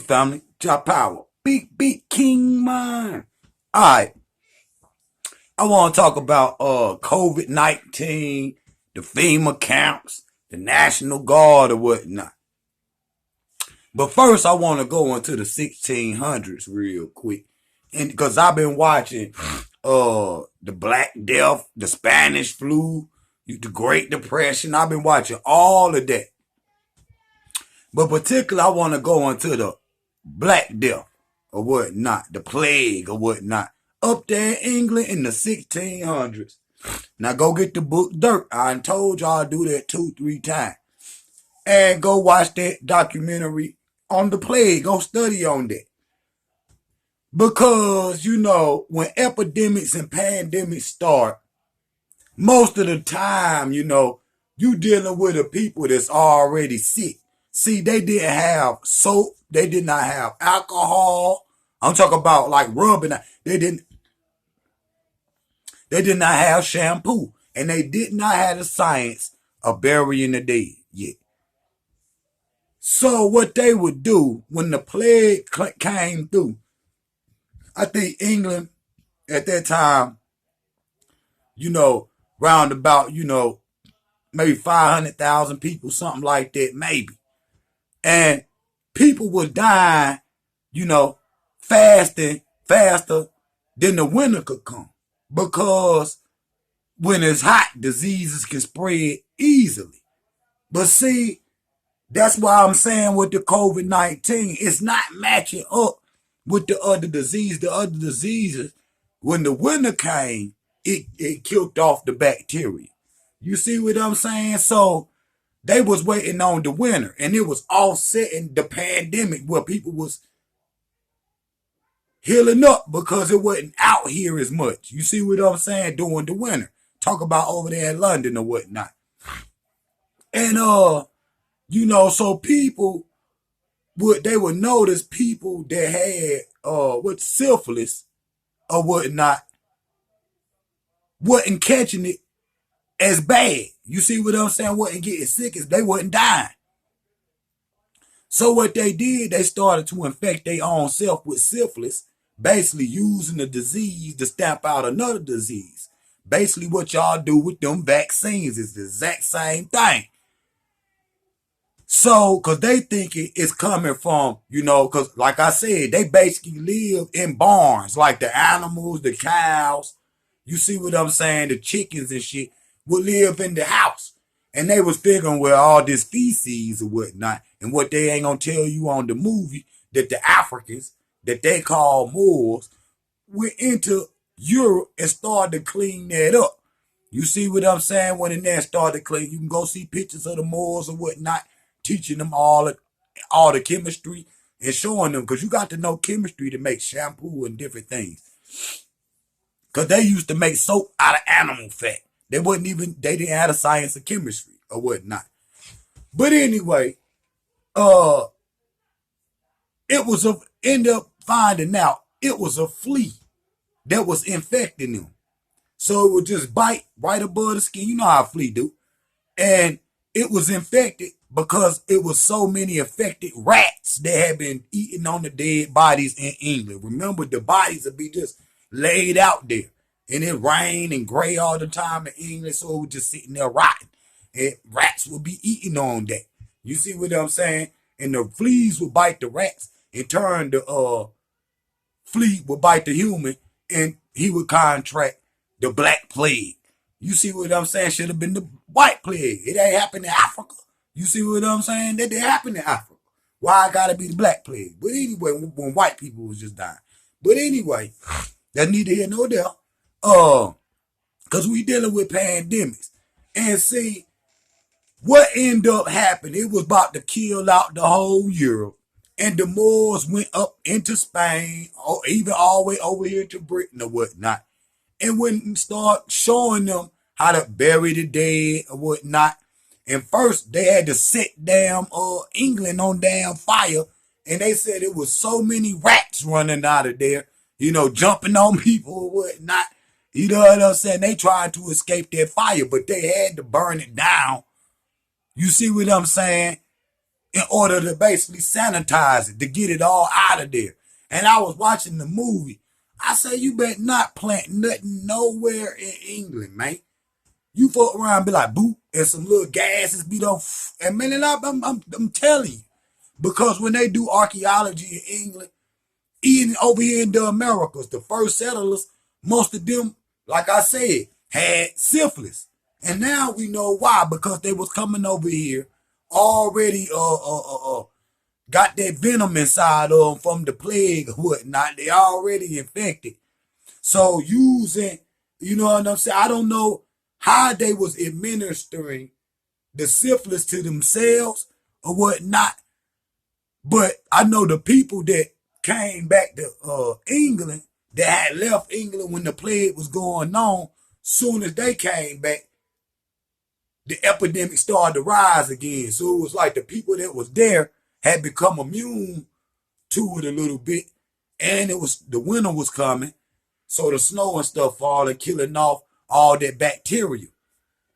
family. Job Power. Big King Mine. Alright. I want to talk about COVID-19, the FEMA camps, the National Guard or whatnot. But first I want to go into the 1600s real quick. And because I've been watching the Black Death, the Spanish flu, the Great Depression. I've been watching all of that. But particularly I want to go into the Black Death or whatnot, the plague or whatnot, up there in England in the 1600s. Now go get the book Dirt. I done told y'all to do that 2-3 times. And go watch that documentary on the plague. Go study on that. Because, when epidemics and pandemics start, most of the time, you dealing with the people that's already sick. See, they didn't have soap. They did not have alcohol. I'm talking about like rubbing. They did not have shampoo. And they did not have the science of burying the dead yet. So what they would do when the plague came through, I think England at that time, round about, maybe 500,000 people, something like that, maybe. And people were dying, faster than the winter could come. Because when it's hot, diseases can spread easily. But see, that's why I'm saying with the COVID-19, it's not matching up with the other disease. The other diseases, when the winter came, it killed off the bacteria. You see what I'm saying? So they was waiting on the winter, and it was offsetting the pandemic where people was healing up because it wasn't out here as much. You see what I'm saying? During the winter. Talk about over there in London or whatnot. And so people they would notice people that had syphilis or whatnot wasn't catching it as bad. You see what I'm saying? Wasn't getting sick as they wasn't dying. So what they did, they started to infect their own self with syphilis, basically using the disease to stamp out another disease. Basically what y'all do with them vaccines is the exact same thing. So, because they think it's coming from, because like I said, they basically live in barns, like the animals, the cows. You see what I'm saying? The chickens and shit would live in the house. And they was figuring where all this feces or whatnot, and what they ain't gonna tell you on the movie, that the Africans, that they call Moors, went into Europe and started to clean that up. You see what I'm saying? When in there started to clean, you can go see pictures of the Moors or whatnot, teaching them all the chemistry and showing them, because you got to know chemistry to make shampoo and different things. Because they used to make soap out of animal fat. They didn't have the science of chemistry or whatnot. But anyway, end up finding out it was a flea that was infecting them. So it would just bite right above the skin. You know how a flea do. And it was infected because it was so many affected rats that had been eating on the dead bodies in England. Remember, the bodies would be just laid out there. And it rained and gray all the time in England, so it was just sitting there rotting. And rats would be eating on that. You see what I'm saying? And the fleas would bite the rats. In turn, the flea would bite the human, and he would contract the black plague. You see what I'm saying? Should have been the white plague. It ain't happened in Africa. You see what I'm saying? That didn't happen in Africa. Why it gotta be the black plague? But anyway, when white people was just dying. But anyway, that's neither here nor there. Because we dealing with pandemics. And see, what ended up happening, it was about to kill out the whole Europe. And the Moors went up into Spain, or even all the way over here to Britain or whatnot. And went and start showing them how to bury the dead or whatnot. And first, they had to set damn England on damn fire. And they said it was so many rats running out of there, jumping on people or whatnot. You know what I'm saying? They tried to escape that fire, but they had to burn it down. You see what I'm saying? in order to basically sanitize it, to get it all out of there. And I was watching the movie. I say, you better not plant nothing nowhere in England, man. You fuck around and be like, boop, and some little gases be done. And man, I'm telling you. Because when they do archaeology in England, even over here in the Americas, the first settlers, most of them, like I said, had syphilis. And now we know why, because they was coming over here already got that venom inside of them from the plague or whatnot. They already infected. So using, you know what I'm saying? I don't know how they was administering the syphilis to themselves or whatnot. But I know the people that came back to England, that had left England when the plague was going on, soon as they came back, the epidemic started to rise again. So it was like the people that was there had become immune to it a little bit. And it was the winter was coming. So the snow and stuff falling, killing off all that bacteria.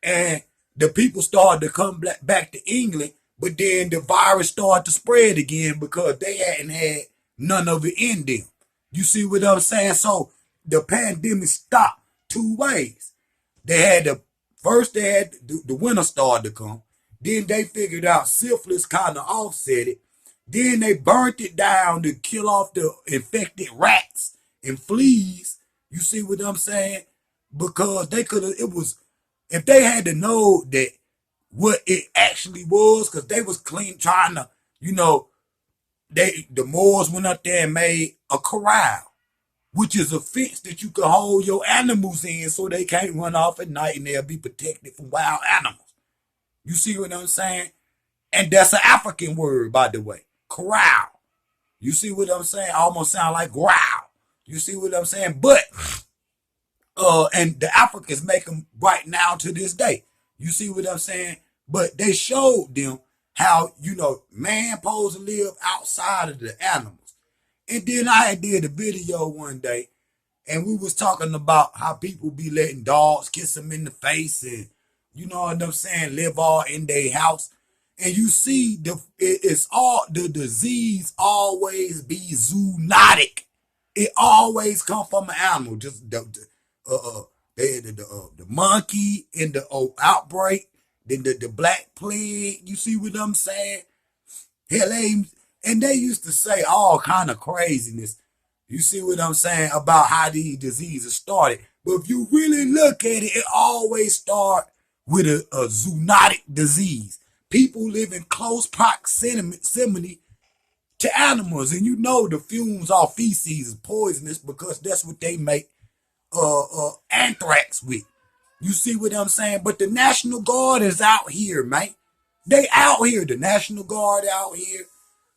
And the people started to come back to England, but then the virus started to spread again because they hadn't had none of it in them. You see what I'm saying? So the pandemic stopped two ways. They had the winter started to come. Then they figured out syphilis kind of offset it. Then they burnt it down to kill off the infected rats and fleas. You see what I'm saying? Because they could have, it was, if they had to know that what it actually was, because they was trying to, you know, the Moors went up there and made a corral, which is a fence that you can hold your animals in so they can't run off at night and they'll be protected from wild animals. You see what I'm saying? And that's an African word, by the way. Corral. You see what I'm saying? Almost sound like growl. You see what I'm saying? But, and the Africans make them right now to this day. You see what I'm saying? But they showed them how, you know, man supposed to live outside of the animals. And then I did a video one day, and we was talking about how people be letting dogs kiss them in the face and, you know what I'm saying, live all in their house. And you see, it's all, the disease always be zoonotic. It always come from an animal. Just the monkey in the outbreak, then the black plague. You see what I'm saying? Hell, and they used to say all kind of craziness. You see what I'm saying about how these diseases started. But if you really look at it, it always start with a zoonotic disease. People live in close proximity to animals, and you know the fumes off feces is poisonous because that's what they make anthrax with. You see what I'm saying? But the National Guard is out here, man. They out here. The National Guard out here.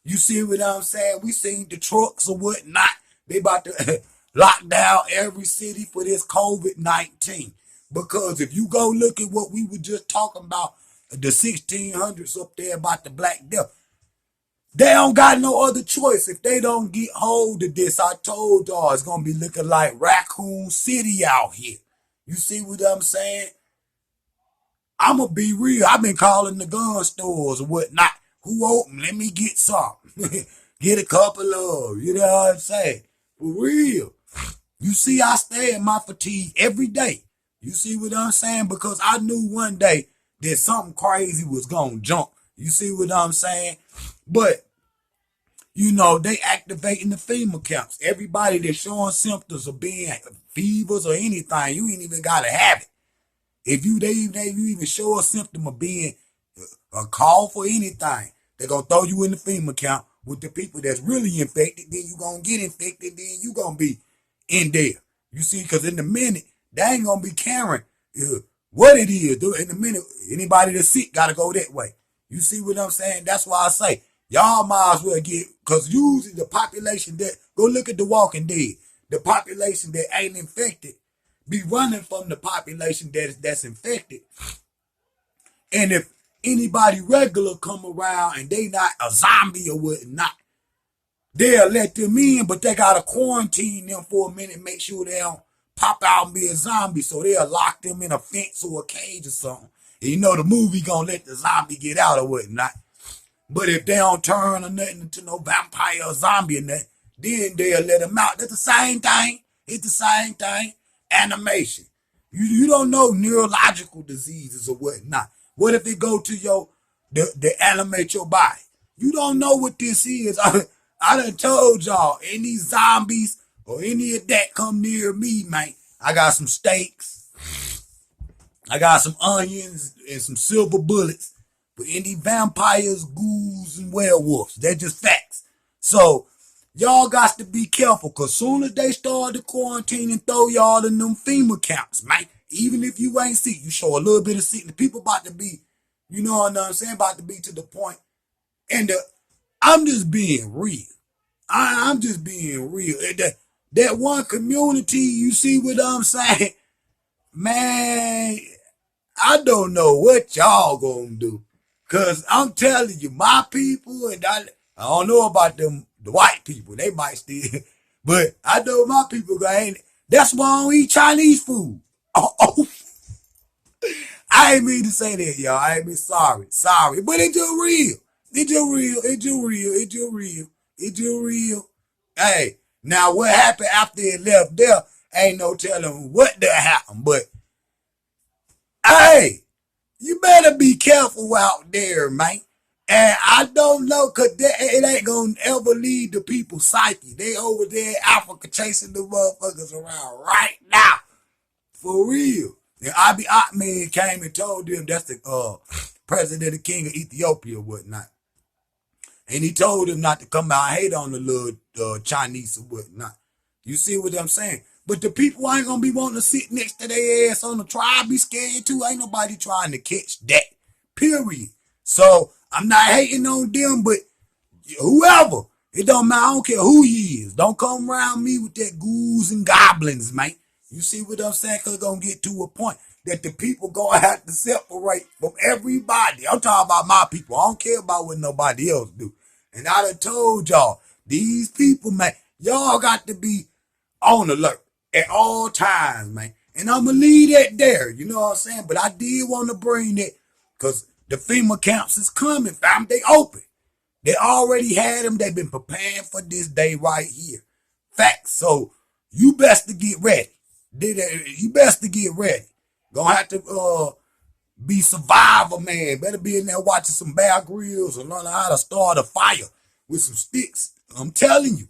You see what I'm saying? We seen the trucks or whatnot. They about to lock down every city for this COVID-19. Because if you go look at what we were just talking about, the 1600s up there about the Black Death, they don't got no other choice. If they don't get hold of this, I told y'all it's going to be looking like Raccoon City out here. You see what I'm saying? I'm going to be real. I've been calling the gun stores or whatnot. Who open? Let me get some. Get a couple of, you know what I'm saying? For real. You see, I stay in my fatigue every day. You see what I'm saying? Because I knew one day that something crazy was going to jump. You see what I'm saying? But, you know, they activating the FEMA camps. Everybody that's showing symptoms of being fevers or anything, you ain't even got to have it. If you even show a symptom of being a cough or anything, they're going to throw you in the FEMA camp with the people that's really infected. Then you going to get infected. Then you going to be in there. You see, because in a minute, they ain't going to be caring what it is. In a minute, anybody that's sick got to go that way. You see what I'm saying? That's why I say, y'all might as well get, because usually the population that, go look at The Walking Dead, the population that ain't infected be running from the population that's infected. And if anybody regular come around and they not a zombie or whatnot, they'll let them in, but they got to quarantine them for a minute, make sure they don't pop out and be a zombie. So they'll lock them in a fence or a cage or something. And you know the movie gonna let the zombie get out or whatnot. But if they don't turn or nothing into no vampire or zombie or nothing, then they'll let them out. That's the same thing. It's the same thing. Animation. You don't know neurological diseases or whatnot. What if it go to they animate your body? You don't know what this is. I done told y'all, any zombies or any of that come near me, man, I got some steaks. I got some onions and some silver bullets for any vampires, ghouls, and werewolves. They're just facts. So, y'all got to be careful, because soon as they start the quarantine and throw y'all in them FEMA camps, man, even if you ain't sick, you show a little bit of sickness. People about to be, you know what I'm saying, about to be to the point. And I'm just being real. I'm just being real. That one community, you see what I'm saying? Man, I don't know what y'all gonna do. Cause I'm telling you, my people, and I don't know about them, the white people, they might still, but I know my people ain't. That's why I don't eat Chinese food. Oh, I ain't mean to say that, y'all. I ain't mean sorry, but it's just real. It's just real. It's just real. It's just real. It's just real. Hey, now what happened after it left there? Ain't no telling what that happened, but hey, you better be careful out there, man. And I don't know, because it ain't going to ever lead to people's psyche. They over there in Africa chasing the motherfuckers around right now. For real. And Abiy Ahmed came and told them that's the president and king of Ethiopia or whatnot. And he told them not to come out and hate on the little Chinese or whatnot. You see what I'm saying? But the people ain't going to be wanting to sit next to their ass on the tribe, be scared too. Ain't nobody trying to catch that. Period. So, I'm not hating on them, but whoever, it don't matter. I don't care who he is. Don't come around me with that ghouls and goblins, man. You see what I'm saying? Because it's going to get to a point that the people going to have to separate from everybody. I'm talking about my people. I don't care about what nobody else do. And I done told y'all, these people, man, y'all got to be on alert at all times, man. And I'm going to leave that there, you know what I'm saying? But I did want to bring that, because the FEMA camps is coming, fam. They open. They already had them. They've been preparing for this day right here. Facts. So you best to get ready. You best to get ready. Gonna have to be survivor, man. Better be in there watching some Bear Grylls and learn how to start a fire with some sticks. I'm telling you.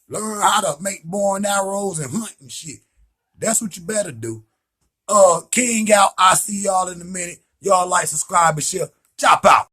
Learn how to make bow and arrows and hunt and shit. That's what you better do. King out. I'll see y'all in a minute. Y'all like, subscribe, and share. Chop out.